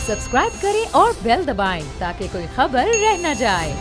Subscribe करें और bell दबाएं ताकि कोई खबर रह न जाए।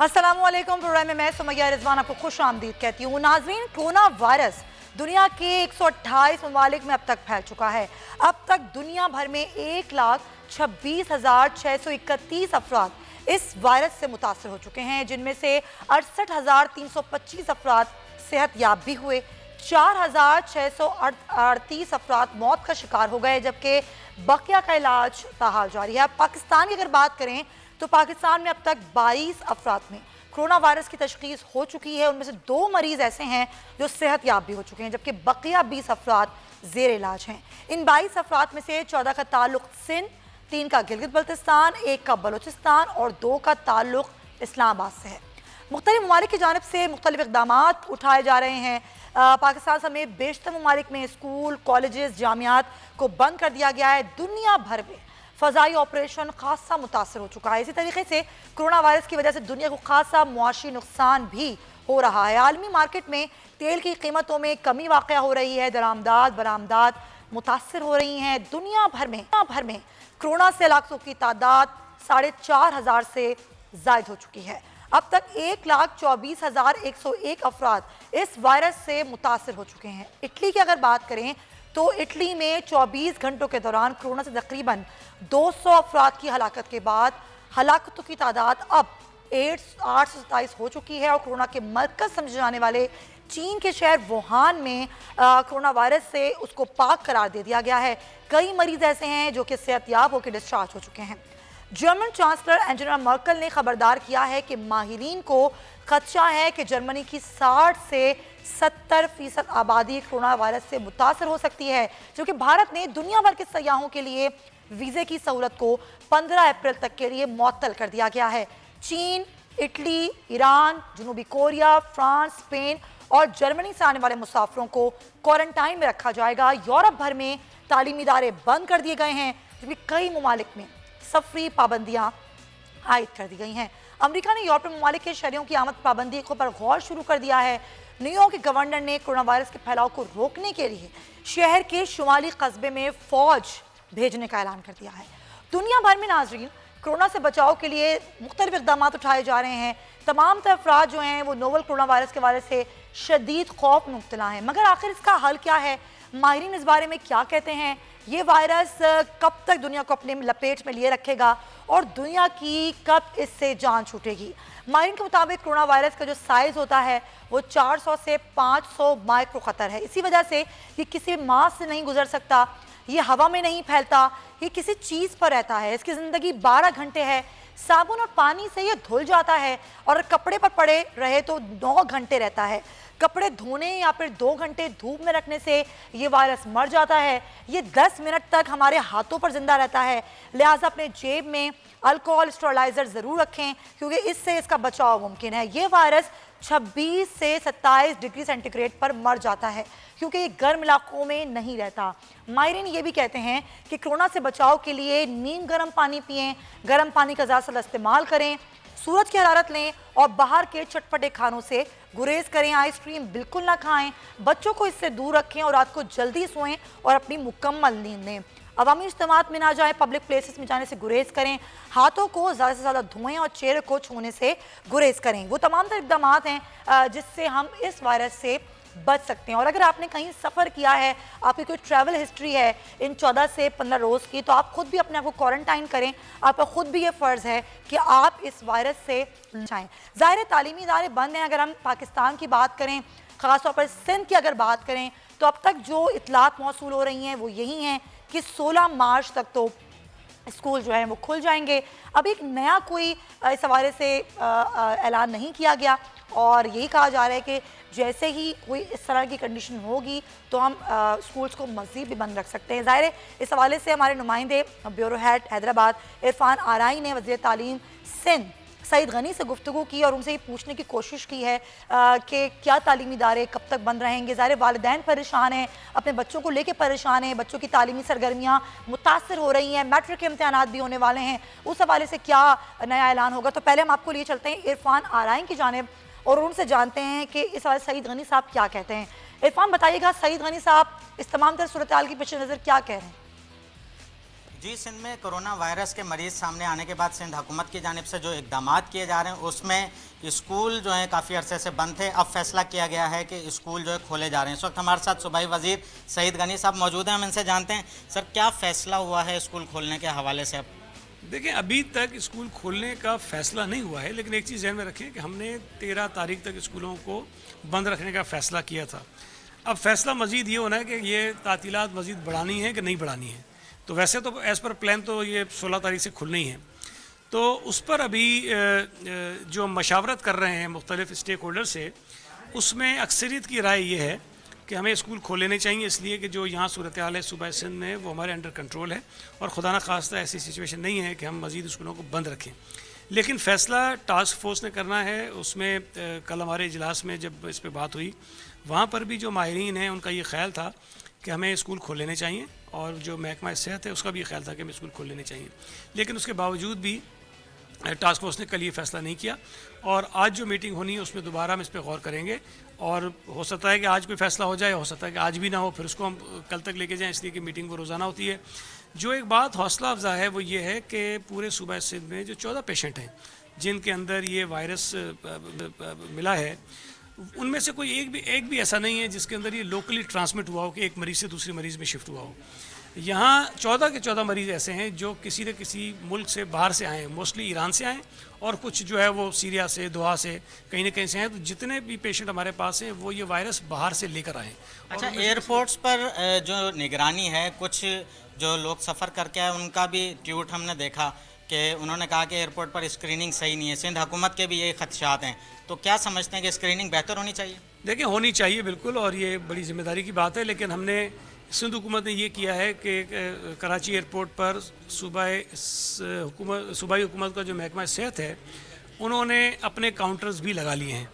अस्सलामुअलैकुम। प्रोग्राम में मैं सुमैया रिजवान आपको खुश आमदीद कहती हूँ। नाज़रीन, कोरोना वायरस दुनिया के 128 ममालिक में अब तक फैल चुका है। अब तक दुनिया भर में 1,26,631 अफराद इस वायरस से मुतासर हो चुके हैं, जिनमें से 68,325 अफराद सेहत याब भी हुए। 4,638 अफराद मौत का शिकार हो गए, जबकि बकिया का इलाज ताहाल जारी है। अब पाकिस्तान की अगर बात करें तो पाकिस्तान में अब तक 22 अफराद में कोरोना वायरस की तशखीस हो चुकी है। उनमें से 2 मरीज ऐसे हैं जो सेहत याब भी हो चुके हैं, जबकि बकिया 20 अफराद जेर इलाज हैं। इन 22 अफराद में से 14 का ताल्लुक सिंध, 3 का गिलगित बल्तिस्तान, 1 का बलूचिस्तान और 2 का ताल्लुक इस्लामाबाद से है। मुख्तलिफ ममालिक की जानिब से मुख्तलिफ इक़दामात उठाए जा रहे हैं। पाकिस्तान समेत बेशतर ममालिक में स्कूल, कॉलेजेस, जामियात को बंद कर दिया गया है। दुनिया भर में फ़ज़ाई ऑपरेशन खासा मुतासर हो चुका है। इसी तरीके से कोरोना वायरस की वजह से दुनिया को खासा मुआशी नुकसान भी हो रहा है। आलमी मार्केट में तेल की कीमतों में कमी वाक़या हो रही है। दरामदाद बरामदात मुतासर हो रही हैं। दुनिया भर में कोरोना से हलाकतों की तादाद 4,500 से ज़ायद हो चुकी है। अब तक 1,24,101 अफराद इस वायरस से मुतासर हो चुके हैं। इटली की अगर बात करें तो इटली में 24 घंटों के दौरान कोरोना से तकरीबन 200 अफराद की हलाकत के बाद हलाकतों की तादाद अब 827 हो चुकी है। और कोरोना के मरकज़ समझे जाने वाले चीन के शहर वुहान में कोरोना वायरस से उसको पाक करार दे दिया गया है। कई मरीज ऐसे हैं जो कि सेहतयाब होकर डिस्चार्ज हो चुके हैं। जर्मन चांसलर एंजेला मर्केल ने खबरदार किया है कि माहिरीन को खदशा है कि जर्मनी की 60 से 70% आबादी कोरोना वायरस से मुतासर हो सकती है, क्योंकि भारत ने दुनिया भर के सयाहों के लिए वीज़े की सहूलत को 15 अप्रैल तक के लिए मुअत्तल कर दिया गया है। चीन, इटली, ईरान, जनूबी कोरिया, फ्रांस, स्पेन और जर्मनी से आने वाले मुसाफिरों को क्वारंटाइन में रखा जाएगा। यूरोप भर में तालीमी इदारे बंद कर दिए गए हैं, जबकि कई ममालिक में सफरी पाबंदियां आयद कर दी गई हैं। अमेरिका ने यूरोपीय ममालिक के शहरियों की आमद पाबंदी पर गौर शुरू कर दिया है। न्यूयॉर्क के गवर्नर ने कोरोना वायरस के फैलाव को रोकने के लिए शहर के शुमाली कस्बे में फौज भेजने का ऐलान कर दिया है। दुनिया भर में नाज़रीन, कोरोना से बचाव के लिए मुख्तलिफ इक़दाम उठाए जा रहे हैं। तमाम अफराद जो हैं वो नोवल कोरोना वायरस के वायरस से शदीद खौफ में मुब्तला हैं। मगर आखिर इसका हल क्या है? माहिरीन इस बारे में क्या कहते हैं? ये वायरस कब तक दुनिया को अपने लपेट में लिए रखेगा और दुनिया की कब इससे जान छूटेगी? माहिरीन के मुताबिक कोरोना वायरस का जो साइज़ होता है वो 400 से 500 माइक्रो ख़तर है। इसी वजह से ये किसी मास से नहीं गुजर सकता, ये हवा में नहीं फैलता, ये किसी चीज़ पर रहता है। इसकी ज़िंदगी 12 घंटे है। साबुन और पानी से ये धुल जाता है और कपड़े पर पड़े रहे तो 9 घंटे रहता है। कपड़े धोने या फिर 2 घंटे धूप में रखने से ये वायरस मर जाता है। ये 10 मिनट तक हमारे हाथों पर जिंदा रहता है। लिहाजा अपने जेब में अल्कोहल स्टेरिलाइजर ज़रूर रखें, क्योंकि इससे इसका बचाव मुमकिन है। ये वायरस 26 से 27 डिग्री सेंटीग्रेड पर मर जाता है, क्योंकि ये गर्म इलाकों में नहीं रहता। माहिरीन ये भी कहते हैं कि कोरोना से बचाव के लिए नीम गर्म पानी पिएं, गर्म पानी का ज़्यादा इस्तेमाल करें, सूरज की हरारत लें और बाहर के चटपटे खानों से गुरेज करें। आइसक्रीम बिल्कुल ना खाएं, बच्चों को इससे दूर रखें और रात को जल्दी सोएं और अपनी मुकम्मल नींद लें। अवामी इज्तिमात में ना जाएं, पब्लिक प्लेसेस में जाने से गुरेज करें। हाथों को ज़्यादा से ज़्यादा धोएं और चेहरे को छूने से गुरेज करें। वो तमाम इक़दाम हैं जिससे हम इस वायरस से बच सकते हैं। और अगर आपने कहीं सफ़र किया है, आपकी कोई ट्रैवल हिस्ट्री है इन 14 से 15 रोज़ की, तो आप खुद भी अपने आप को क्वारंटाइन करें। आपका खुद भी ये फ़र्ज़ है कि आप इस वायरस से बचाएं। ज़ाहिर तालीमी इदारे बंद हैं। अगर हम पाकिस्तान की बात करें, ख़ासतौर पर सिंध की अगर बात करें, तो अब तक जो इतलात मौसूल हो रही हैं वो यही हैं कि 16 मार्च तक तो स्कूल जो है वो खुल जाएंगे। अब एक नया कोई इस हवाले से ऐलान नहीं किया गया और यही कहा जा रहा है कि जैसे ही कोई इस तरह की कंडीशन होगी तो हम स्कूल्स को मज़ीद भी बंद रख सकते हैं। ज़ाहिर है इस हवाले से हमारे नुमाइंदे ब्यूरो हेड हैदराबाद इरफान आराई ने वज़ीर तालीम सिंध सईद गनी से गुफ्तगू की और उनसे ये पूछने की कोशिश की है कि क्या तालीमी इदारे कब तक बंद रहेंगे। ज़ाहिर वालिदैन परेशान हैं, अपने बच्चों को लेके परेशान हैं, बच्चों की तालीमी सरगर्मियाँ मुतासर हो रही हैं, मैट्रिक के इम्तहानात भी होने वाले हैं। उस हवाले से क्या नया ऐलान होगा? तो पहले हम आपको लिए चलते हैं इरफान आराई की जानिब और उनसे जानते हैं कि इस हवाले सईद गनी साहब क्या कहते हैं। इरफान बताइएगा, सईद गनी साहब इस तमाम तरह सूरत हाल की पेश नज़र क्या कह रहे हैं? جی سندھ میں کرونا وائرس کے مریض سامنے آنے کے بعد سندھ حکومت کی جانب سے جو اقدامات کیے جا رہے ہیں اس میں اسکول جو ہیں کافی عرصے سے بند تھے. اب فیصلہ کیا گیا ہے کہ اسکول جو ہے کھولے جا رہے ہیں. اس وقت ہمارے ساتھ صوبائی وزیر سعید غنی صاحب موجود ہیں, ہم ان سے جانتے ہیں سر کیا فیصلہ ہوا ہے اسکول کھولنے کے حوالے سے. اب دیکھیں ابھی تک اسکول کھولنے کا فیصلہ نہیں ہوا ہے, لیکن ایک چیز ذہن میں رکھیں کہ ہم نے 13 تاریخ تک اسکولوں کو بند رکھنے کا فیصلہ کیا تھا. اب فیصلہ مزید یہ ہونا ہے کہ یہ تعطیلات مزید بڑھانی ہے کہ نہیں بڑھانی ہے. تو ویسے تو ایز پر پلان تو یہ 16 تاریخ سے کھلنی ہے, تو اس پر ابھی جو مشاورت کر رہے ہیں مختلف اسٹیک ہولڈر سے, اس میں اکثریت کی رائے یہ ہے کہ ہمیں اسکول کھول لینے چاہیے, اس لیے کہ جو یہاں صورتحال ہے صوبہ سندھ میں وہ ہمارے انڈر کنٹرول ہے اور خدا نخواستہ ایسی سچویشن نہیں ہے کہ ہم مزید اسکولوں کو بند رکھیں. لیکن فیصلہ ٹاسک فورس نے کرنا ہے. اس میں کل ہمارے اجلاس میں جب اس پہ بات ہوئی وہاں پر بھی جو ماہرین ہیں ان کا یہ خیال تھا کہ ہمیں اسکول کھول لینے چاہیے, اور جو محکمہ صحت ہے اس کا بھی خیال تھا کہ ہمیں اسکول کھول لینے چاہیے. لیکن اس کے باوجود بھی ٹاسک فورس نے کل یہ فیصلہ نہیں کیا, اور آج جو میٹنگ ہونی ہے اس میں دوبارہ ہم اس پہ غور کریں گے, اور ہو سکتا ہے کہ آج کوئی فیصلہ ہو جائے, ہو سکتا ہے کہ آج بھی نہ ہو, پھر اس کو ہم کل تک لے کے جائیں, اس لیے کہ میٹنگ وہ روزانہ ہوتی ہے. جو ایک بات حوصلہ افزا ہے وہ یہ ہے کہ پورے صوبہ سندھ میں جو 14 پیشنٹ ہیں جن کے اندر یہ وائرس ملا ہے, ان میں سے کوئی ایک بھی ایسا نہیں ہے جس کے اندر یہ لوکلی ٹرانسمٹ ہوا ہو کہ ایک مریض سے دوسرے مریض میں شفٹ ہوا ہو. یہاں 14 کے 14 مریض ایسے ہیں جو کسی نہ کسی ملک سے باہر سے آئے ہیں, موسٹلی ایران سے آئے ہیں, اور کچھ جو ہے وہ سیریا سے, دوحہ سے, کہیں نہ کہیں سے ہیں. تو جتنے بھی پیشنٹ ہمارے پاس ہیں وہ یہ وائرس باہر سے لے کر آئے ہیں. اچھا, ایئرپورٹس پر جو نگرانی ہے, کچھ جو لوگ سفر کر کے آئے ان کا بھی ٹویٹ ہم نے دیکھا کہ انہوں نے کہا کہ ایئرپورٹ پر اسکریننگ صحیح نہیں ہے. سندھ حکومت کے بھی یہی خدشات ہیں, تو کیا سمجھتے ہیں کہ اسکریننگ بہتر ہونی چاہیے؟ دیکھیں ہونی چاہیے بالکل, اور یہ بڑی ذمہ داری کی بات ہے. لیکن ہم نے سندھ حکومت نے یہ کیا ہے کہ کراچی ایئرپورٹ پر صوبائی حکومت کا جو محکمہ صحت ہے انہوں نے اپنے کاؤنٹرز بھی لگا لیے ہیں,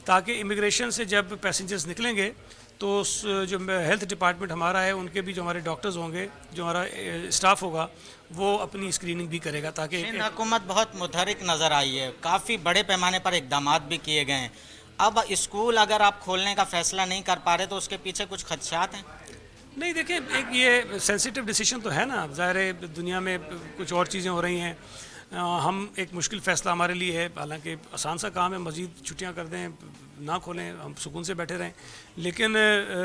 تاکہ امیگریشن سے جب پیسنجرز نکلیں گے تو جو ہیلتھ ڈپارٹمنٹ ہمارا ہے ان کے بھی جو ہمارے ڈاکٹرز ہوں گے, جو ہمارا اسٹاف ہوگا, وہ اپنی اسکریننگ بھی کرے گا. تاکہ سندھ حکومت بہت متحرک نظر آئی ہے, کافی بڑے پیمانے پر اقدامات بھی کیے گئے ہیں. اب اسکول اگر آپ کھولنے کا فیصلہ نہیں کر پا رہے تو اس کے پیچھے کچھ خدشات ہیں؟ نہیں دیکھیں, ایک یہ سینسیٹیو ڈیسیشن تو ہے نا, ظاہر ہے دنیا میں کچھ اور چیزیں ہو رہی ہیں. ہم ایک مشکل فیصلہ ہمارے لیے ہے, حالانکہ آسان سا کام ہے, مزید چھٹیاں کر دیں, نہ کھولیں, ہم سکون سے بیٹھے رہیں. لیکن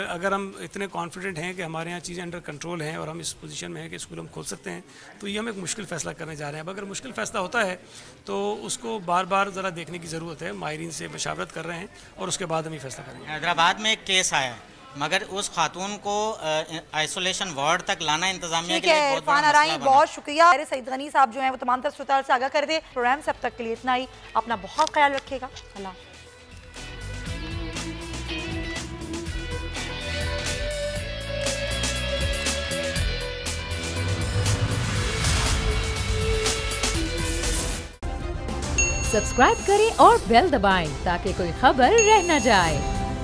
اگر ہم اتنے کانفیڈنٹ ہیں کہ ہمارے یہاں چیزیں انڈر کنٹرول ہیں اور ہم اس پوزیشن میں ہیں کہ اسکول ہم کھول سکتے ہیں, تو یہ ہم ایک مشکل فیصلہ کرنے جا رہے ہیں. اب اگر مشکل فیصلہ ہوتا ہے تو اس کو بار بار ذرا دیکھنے کی ضرورت ہے. ماہرین سے مشاورت کر رہے ہیں اور اس کے بعد ہم یہ فیصلہ کریں گے. حیدرآباد میں ایک کیس آیا ہے, مگر اس خاتون کو آئسولیشن وارڈ تک لانا انتظامیہ کے لیے بہت بڑا مسئلہ بنا. بہت شکریہ. سعید غنی صاحب جو ہیں وہ تمام تر صورتحال سے آگاہ کر دے. پروگرام سے اب تک کے لیے اتنا ہی. اپنا بہت خیال رکھیے گا. اللہ حافظ. سبسکرائب کریں اور بیل دبائیں تاکہ کوئی خبر رہ نہ جائے.